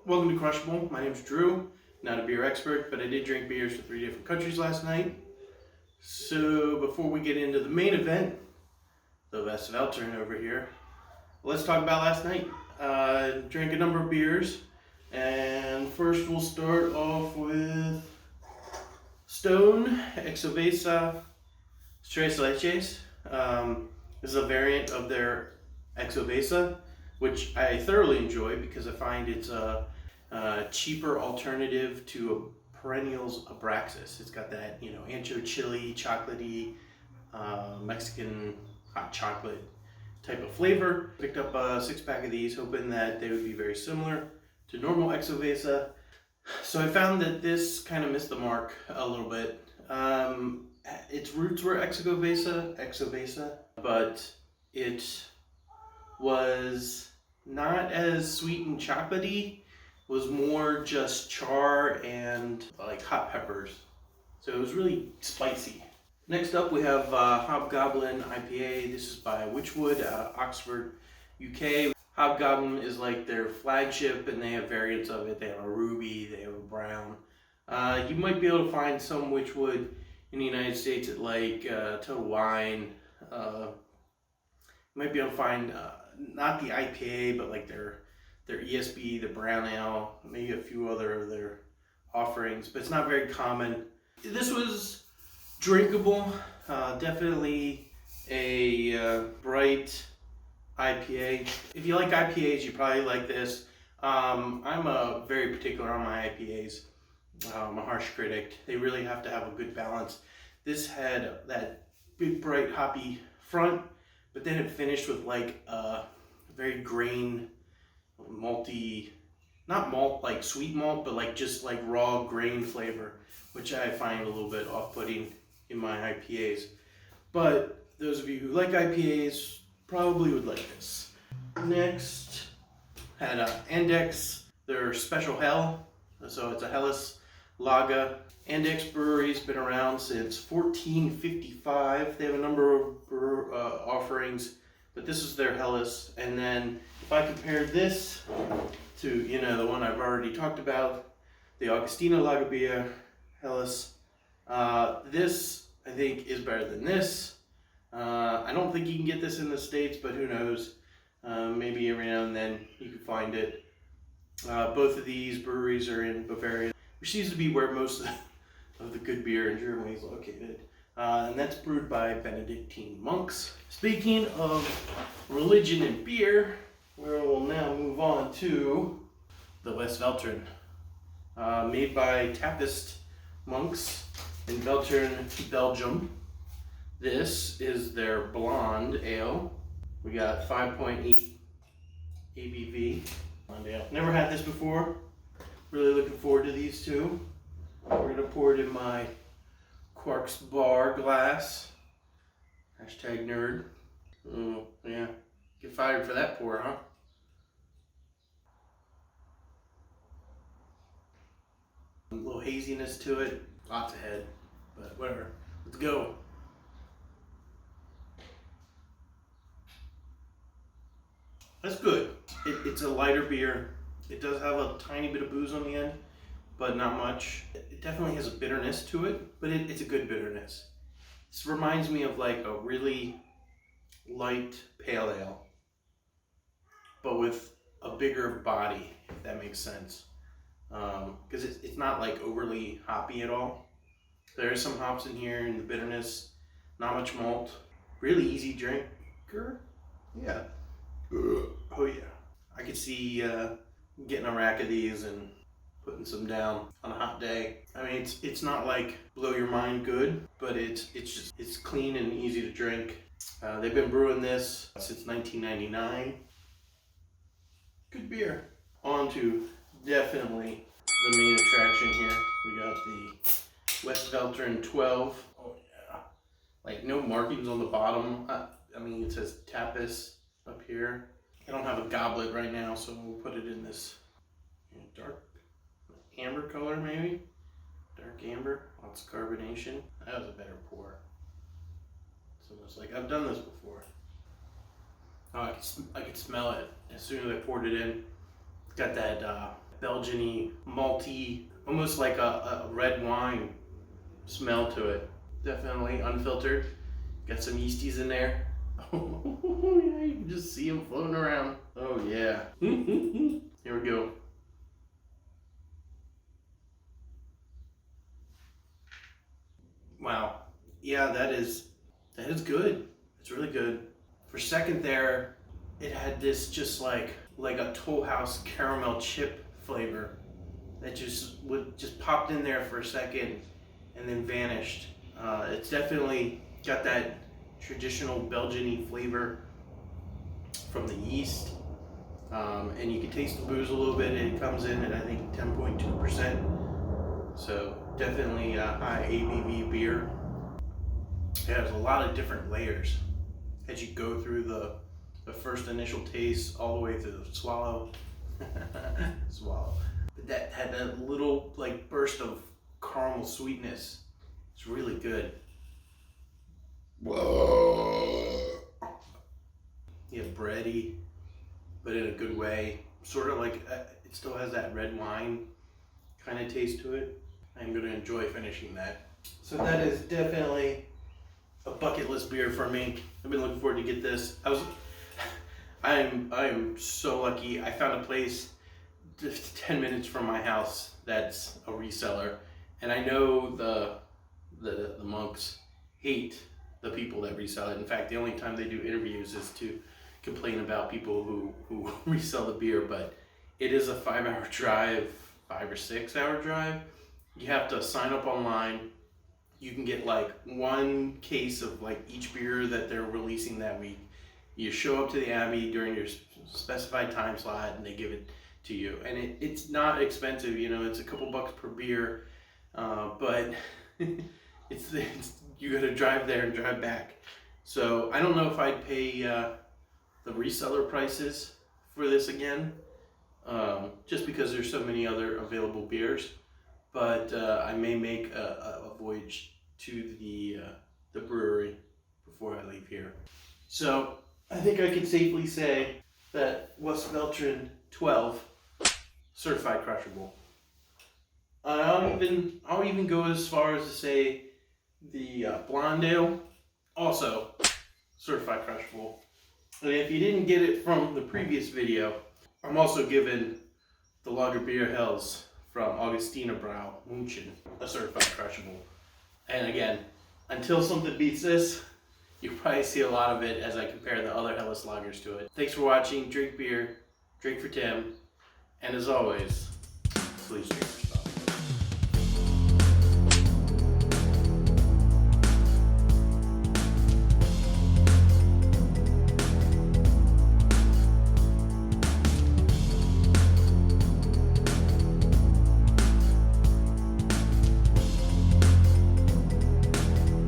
welcome to Crushable. My name's Drew, not a beer expert, but I did drink beers from 3 different countries last night. So before we get into the main event, the Westvleteren over here, let's talk about last night. Drank a number of beers, and first we'll start off with Stone Xocoveza Leches. This is a variant of their Xocoveza, which I thoroughly enjoy because I find it's a cheaper alternative to a perennials Abraxas. It's got that, ancho chili, chocolatey, Mexican hot chocolate type of flavor. Picked up a 6-pack of these, hoping that they would be very similar to normal Xocoveza. So I found that this kind of missed the mark a little bit. Its roots were Xocoveza, but it was not as sweet and chocolatey. It was more just char and like hot peppers. So it was really spicy. Next up we have Hobgoblin IPA. This is by Wychwood out of Oxford, UK. Hobgoblin is like their flagship, and they have variants of it. They have a ruby, they have a brown. You might be able to find some Wychwood in the United States at like Total Wine. You might be able to find not the IPA, but like their ESB, the brown ale, maybe a few other of their offerings, but it's not very common. This was drinkable, definitely a bright IPA. If you like IPAs, you probably like this. I'm very particular on my IPAs. I'm a harsh critic. They really have to have a good balance. This had that big, bright, hoppy front, but then it finished with like a very grain, malty, not malt like sweet malt, but like just like raw grain flavor, which I find a little bit off-putting in my IPAs. But those of you who like IPAs probably would like this. Next, had Andechs, their Special Hell. So it's a Helles lager. Andechs brewery's been around since 1455. They have a number of offerings, but this is their Helles. And then if I compare this to, the one I've already talked about, the Augustina Lager Beer Helles, this I think is better than this. I don't think you can get this in the States, but who knows? Maybe every now and then you can find it. Both of these breweries are in Bavaria, which seems to be where most of the good beer in Germany is located. And that's brewed by Benedictine monks. Speaking of religion and beer, we will now move on to the Westvleteren, made by Trappist monks in Veltern, Belgium. This is their blonde ale. We got 5.8 ABV. Blonde ale. Never had this before. Really looking forward to these two. We're gonna pour it in my Quarks bar glass. Hashtag nerd. Oh, yeah. Get fired for that pour, huh? A little haziness to it. Lots of head. But whatever. Let's go. That's good. It's a lighter beer. It does have a tiny bit of booze on the end, but not much. It definitely has a bitterness to it, but it's a good bitterness. This reminds me of like a really light pale ale, but with a bigger body, if that makes sense. Because it's not like overly hoppy at all. There is some hops in here and the bitterness, not much malt. Really easy drinker. Yeah. Oh yeah. I could see getting a rack of these and putting some down on a hot day. I mean, it's not like blow your mind good, but it's clean and easy to drink. They've been brewing this since 1999. Good beer. On to definitely the main attraction here. We got the Westvleteren 12. Oh yeah. Like no markings on the bottom. I mean, it says Tapas up here. I don't have a goblet right now, so we'll put it in this dark amber color, maybe. Dark amber. Lots of carbonation. That was a better pour. It's almost like I've done this before. Oh, I could smell it as soon as I poured it in. It's got that Belgian-y, malty, almost like a red wine smell to it. Definitely unfiltered. Got some yeasties in there. Oh yeah, you can just see them floating around. Oh yeah. Here we go. Wow. Yeah, that is good. It's really good. For a second there, it had this just like a Toll House caramel chip flavor that just popped in there for a second and then vanished. It's definitely got that traditional Belgian-y flavor from the yeast. And you can taste the booze a little bit. It comes in at I think 10.2%. So definitely a high ABV beer. It has a lot of different layers as you go through the first initial taste all the way through the swallow. Swallow. But that had a little like burst of caramel sweetness. It's really good. Whoa. Yeah, bready, but in a good way. Sort of like it still has that red wine kind of taste to it. I'm going to enjoy finishing that. So that is definitely a bucket list beer for me. I've been looking forward to get this. I am so lucky. I found a place just 10 minutes from my house that's a reseller, and I know the monks hate the people that resell it. In fact, the only time they do interviews is to complain about people who resell the beer. But it is a 5-hour drive, 5 or 6 hour drive. You have to sign up online. You can get like one case of like each beer that they're releasing that week. You show up to the Abbey during your specified time slot and they give it to you. And it's not expensive, you know, it's a couple bucks per beer, but it's you gotta drive there and drive back. So I don't know if I'd pay the reseller prices for this again, just because there's so many other available beers. But I may make a voyage to the brewery before I leave here. So I think I can safely say that Westvleteren 12 certified crushable. I'll even go as far as to say the blonde ale also certified crushable. And if you didn't get it from the previous video, I'm also giving the Lager Beer Hells from Augustina Brau, München, a certified crushable. And again, until something beats this, you'll probably see a lot of it as I compare the other Helles lagers to it. Thanks for watching. Drink beer, drink for Tim, and as always, please drink.